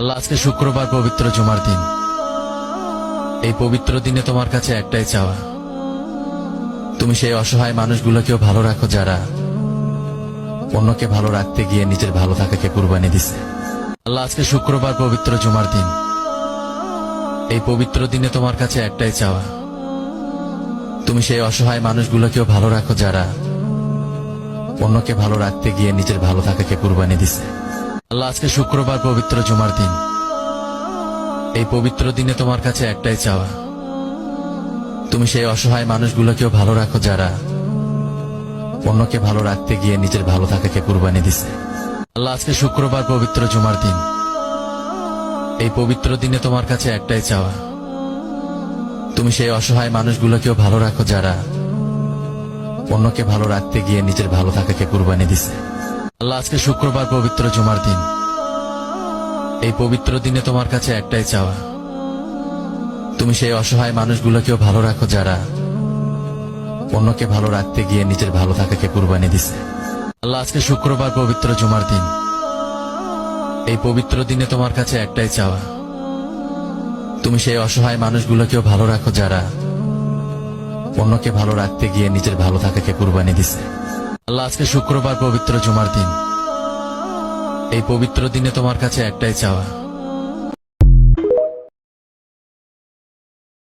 আল্লাহ, আজকে শুক্রবার পবিত্র জুমার দিন। এই পবিত্র দিনে তোমার কাছে একটাই চাওয়া, তুমি সেই অসহায় মানুষগুলোকেও ভালো রাখো যারা অন্যকে ভালো রাখতে গিয়ে নিজের ভালো থাকাকে কুরবানি দিছে। আল্লাহ, আজকে শুক্রবার পবিত্র জুমার দিন। এই পবিত্র দিনে তোমার কাছে একটাই চাওয়া, তুমি সেই অসহায় মানুষগুলোকেও ভালো রাখো যারা অন্যকে ভালো রাখতে গিয়ে নিজের ভালো থাকাকে কুরবানি দিছে। আল্লাহ, আজকে শুক্রবার পবিত্র জুমার দিন। এই পবিত্র দিনে তোমার কাছে একটাই চাওয়া, তুমি সেই অসহায় মানুষগুলোকেও ভালো রাখো যারা অন্যকে ভালো রাখতে গিয়ে নিজের ভালো থাকাকে কুরবানি দিছে। আল্লাহ, আজকে শুক্রবার পবিত্র জুমার দিন। এই পবিত্র দিনে তোমার কাছে একটাই চাওয়া, তুমি সেই অসহায় মানুষগুলোকেও ভালো রাখো যারা অন্যকে ভালো রাখতে গিয়ে নিজের ভালো থাকাকে কুরবানি দিছে। আল্লাহ, আজকে শুক্রবার পবিত্র জুমার দিন। এই পবিত্র দিনে তোমার কাছে একটাই চাওয়া, তুমি সেই অসহায় মানুষগুলোকেও ভালো রাখো যারা অন্যকে ভালো রাখতে গিয়ে নিজের ভালো থাকাকে কুরবানি দিছে। আল্লাহ, আজকে শুক্রবার পবিত্র জুমার দিন। এই পবিত্র দিনে তোমার কাছে একটাই চাওয়া, তুমি সেই অসহায় মানুষগুলোকেও ভালো রাখো যারা অন্যকে ভালো রাখতে গিয়ে নিজের ভালো থাকাকে কুরবানি দিছে। আল্লাহ, আজকে শুক্রবার পবিত্র জুমার দিন। এই পবিত্র দিনে তোমার কাছে একটাই চাওয়া,